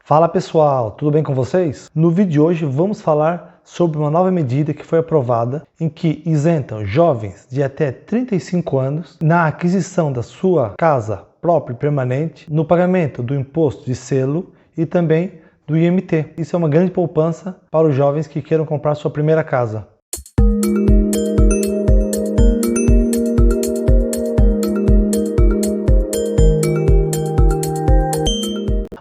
Fala pessoal, tudo bem com vocês? No vídeo de hoje vamos falar sobre uma nova medida que foi aprovada em que isenta jovens de até 35 anos na aquisição da sua casa própria e permanente, no pagamento do imposto de selo e também do IMT. Isso é uma grande poupança para os jovens que queiram comprar sua primeira casa.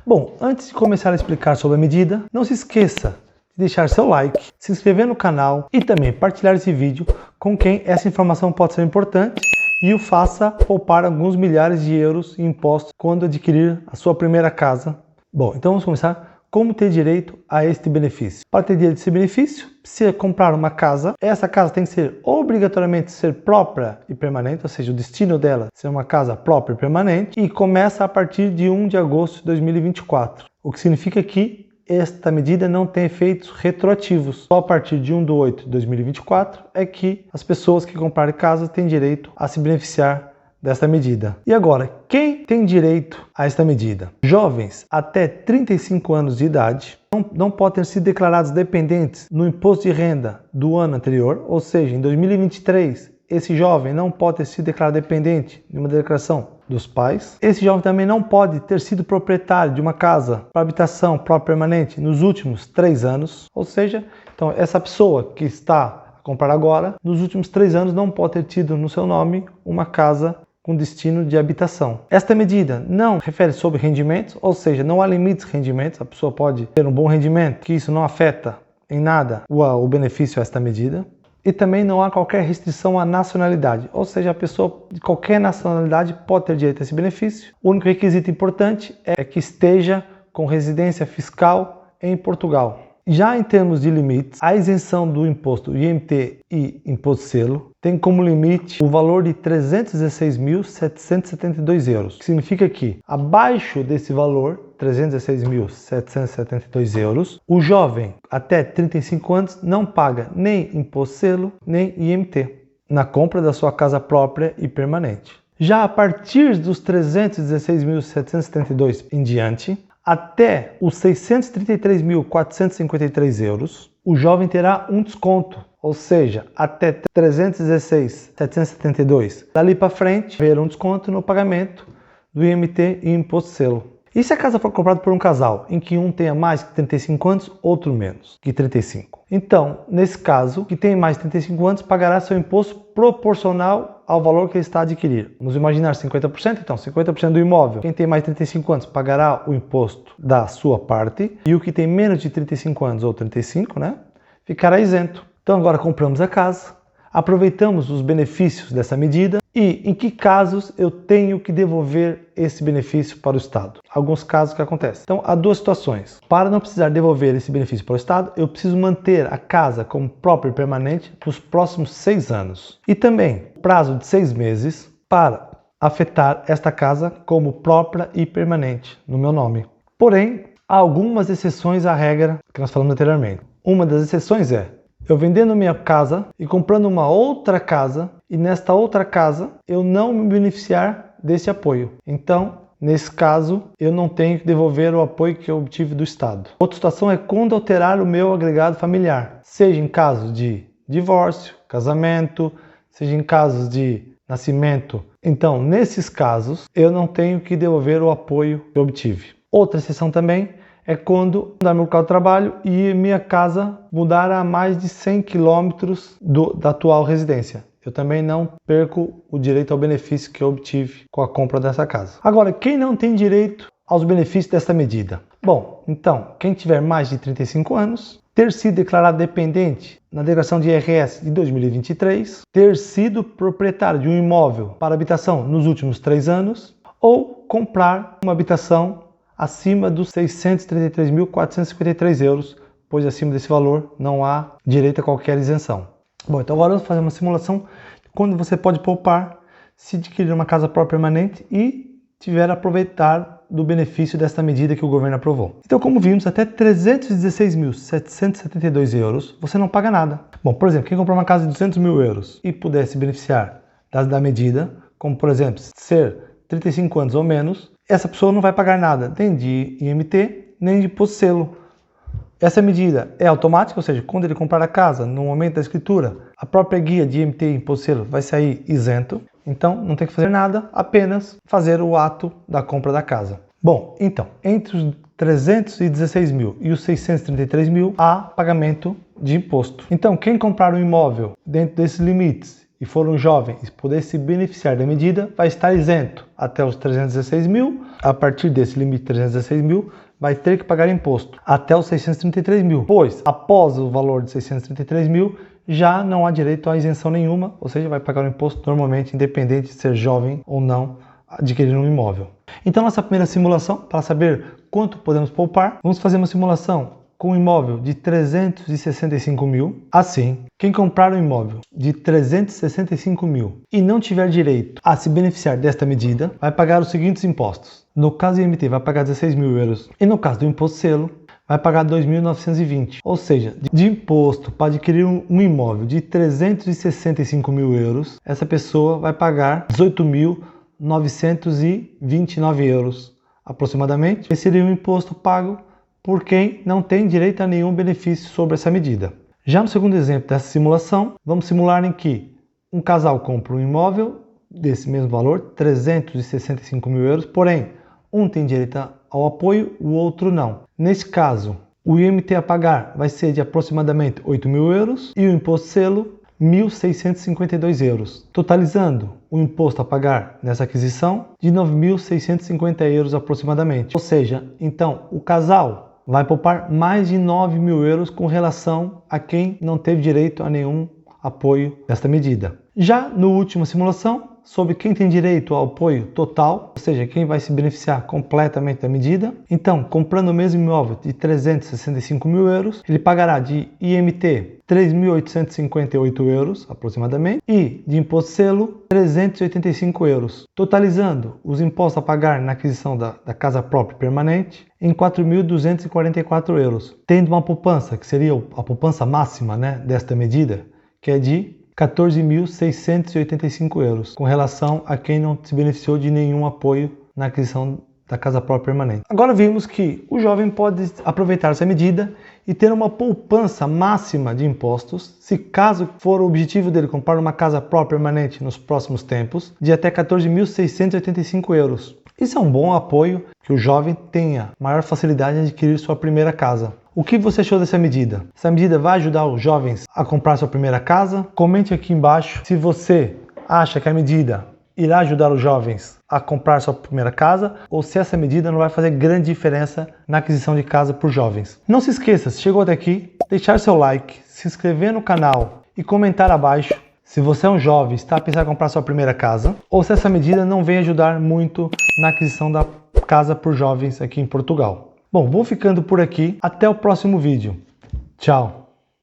Bom, antes de começar a explicar sobre a medida, não se esqueça de deixar seu like, se inscrever no canal e também partilhar esse vídeo com quem essa informação pode ser importante e o faça poupar alguns milhares de euros em impostos quando adquirir a sua primeira casa. Bom, então vamos começar. Como ter direito a este benefício? Para ter direito a esse benefício, precisa comprar uma casa. Essa casa tem que ser obrigatoriamente própria e permanente, ou seja, o destino dela ser uma casa própria e permanente, e começa a partir de 1 de agosto de 2024. O que significa que esta medida não tem efeitos retroativos. Só a partir de 1 de 8 de 2024 é que as pessoas que comprarem casa têm direito a se beneficiar desta medida. E agora, quem tem direito a esta medida? Jovens até 35 anos de idade não podem ser declarados dependentes no imposto de renda do ano anterior, ou seja, em 2023, esse jovem não pode ter sido declarado dependente de uma declaração dos pais. Esse jovem também não pode ter sido proprietário de uma casa para habitação própria permanente nos últimos 3 anos, ou seja, então essa pessoa que está a comprar agora, nos últimos 3 anos não pode ter tido no seu nome uma casa com destino de habitação. Esta medida não refere sobre rendimentos, ou seja, não há limites de rendimentos, a pessoa pode ter um bom rendimento, que isso não afeta em nada o benefício a esta medida. E também não há qualquer restrição à nacionalidade, ou seja, a pessoa de qualquer nacionalidade pode ter direito a esse benefício. O único requisito importante é que esteja com residência fiscal em Portugal. Já em termos de limites, a isenção do imposto IMT e imposto de selo tem como limite o valor de 316.772 euros, que significa que abaixo desse valor, 316.772 euros, o jovem até 35 anos não paga nem imposto de selo nem IMT na compra da sua casa própria e permanente. Já a partir dos 316.772 em diante, até os 633.453 euros, o jovem terá um desconto, ou seja, até 316.772. Dali para frente, haverá um desconto no pagamento do IMT e imposto de selo. E se a casa for comprada por um casal, em que um tenha mais que 35 anos, outro menos que 35? Então, nesse caso, que tem mais de 35 anos, pagará seu imposto proporcional ao valor que ele está a adquirir. Vamos imaginar 50%, então 50% do imóvel. Quem tem mais de 35 anos pagará o imposto da sua parte, e o que tem menos de 35 anos ou 35, ficará isento. Então agora compramos a casa, aproveitamos os benefícios dessa medida e em que casos eu tenho que devolver esse benefício para o Estado. Alguns casos que acontecem. Então há duas situações. Para não precisar devolver esse benefício para o Estado, eu preciso manter a casa como própria e permanente nos próximos 6 anos. E também prazo de 6 meses para afetar esta casa como própria e permanente no meu nome. Porém, há algumas exceções à regra que nós falamos anteriormente. Uma das exceções é eu vendendo minha casa e comprando uma outra casa e nesta outra casa eu não me beneficiar desse apoio. Então, nesse caso, eu não tenho que devolver o apoio que eu obtive do Estado. Outra situação é quando alterar o meu agregado familiar, seja em caso de divórcio, casamento, seja em casos de nascimento. Então, nesses casos, eu não tenho que devolver o apoio que eu obtive. Outra exceção também é quando mudar meu local de trabalho e minha casa mudar a mais de 100 quilômetros da atual residência. Eu também não perco o direito ao benefício que eu obtive com a compra dessa casa. Agora, quem não tem direito aos benefícios dessa medida? Bom, então, quem tiver mais de 35 anos, ter sido declarado dependente na declaração de IRS de 2023, ter sido proprietário de um imóvel para habitação nos últimos 3 anos, ou comprar uma habitação acima dos 633.453 euros, pois acima desse valor não há direito a qualquer isenção. Bom, então agora vamos fazer uma simulação de quando você pode poupar se adquirir uma casa própria permanente e tiver a aproveitar do benefício desta medida que o governo aprovou. Então, como vimos, até 316.772 euros você não paga nada. Bom, por exemplo, quem comprar uma casa de 200 mil euros e puder se beneficiar da medida, como por exemplo, ser 35 anos ou menos, essa pessoa não vai pagar nada, nem de IMT nem de imposto de selo. Essa medida é automática, ou seja, quando ele comprar a casa, no momento da escritura, a própria guia de IMT e imposto de selo vai sair isento. Então, não tem que fazer nada, apenas fazer o ato da compra da casa. Bom, então, entre os 316 mil e os 633 mil, há pagamento de imposto. Então, quem comprar um imóvel dentro desses limites e for um jovem e poder se beneficiar da medida, vai estar isento até os 316 mil. A partir desse limite de 316 mil, vai ter que pagar imposto até os 633 mil, pois após o valor de 633 mil, já não há direito a isenção nenhuma, ou seja, vai pagar o imposto normalmente, independente de ser jovem ou não, adquirir um imóvel. Então, nossa primeira simulação, para saber quanto podemos poupar, vamos fazer uma simulação com um imóvel de 365 mil. Assim, quem comprar um imóvel de 365 mil e não tiver direito a se beneficiar desta medida, vai pagar os seguintes impostos. No caso do IMT, vai pagar 16 mil euros. E no caso do imposto de selo, vai pagar 2.920. Ou seja, de imposto para adquirir um imóvel de 365 mil euros, essa pessoa vai pagar 18.929 euros aproximadamente. Esse seria um imposto pago por quem não tem direito a nenhum benefício sobre essa medida. Já no segundo exemplo dessa simulação, vamos simular em que um casal compra um imóvel desse mesmo valor, 365 mil euros, porém, um tem direito ao apoio, o outro não. Nesse caso, o IMT a pagar vai ser de aproximadamente 8 mil euros e o imposto de selo 1.652 euros, totalizando o imposto a pagar nessa aquisição de 9.650 euros aproximadamente. Ou seja, então, o casal vai poupar mais de 9 mil euros com relação a quem não teve direito a nenhum apoio desta medida. Já no última simulação, sobre quem tem direito ao apoio total, ou seja, quem vai se beneficiar completamente da medida. Então, comprando o mesmo imóvel de 365 mil euros, ele pagará de IMT 3.858 euros aproximadamente e de imposto de selo 385 euros, totalizando os impostos a pagar na aquisição da casa própria permanente em 4.244 euros, tendo uma poupança, que seria a poupança máxima, desta medida, que é de 14.685 euros, com relação a quem não se beneficiou de nenhum apoio na aquisição da casa própria permanente. Agora vimos que o jovem pode aproveitar essa medida e ter uma poupança máxima de impostos, se caso for o objetivo dele comprar uma casa própria permanente nos próximos tempos, de até 14.685 euros. Isso é um bom apoio que o jovem tenha maior facilidade em adquirir sua primeira casa. O que você achou dessa medida? Essa medida vai ajudar os jovens a comprar sua primeira casa? Comente aqui embaixo se você acha que a medida irá ajudar os jovens a comprar sua primeira casa ou se essa medida não vai fazer grande diferença na aquisição de casa por jovens. Não se esqueça, se chegou até aqui, deixar seu like, se inscrever no canal e comentar abaixo se você é um jovem e está a pensar em comprar sua primeira casa ou se essa medida não vem ajudar muito na aquisição da casa por jovens aqui em Portugal. Bom, vou ficando por aqui. Até o próximo vídeo. Tchau!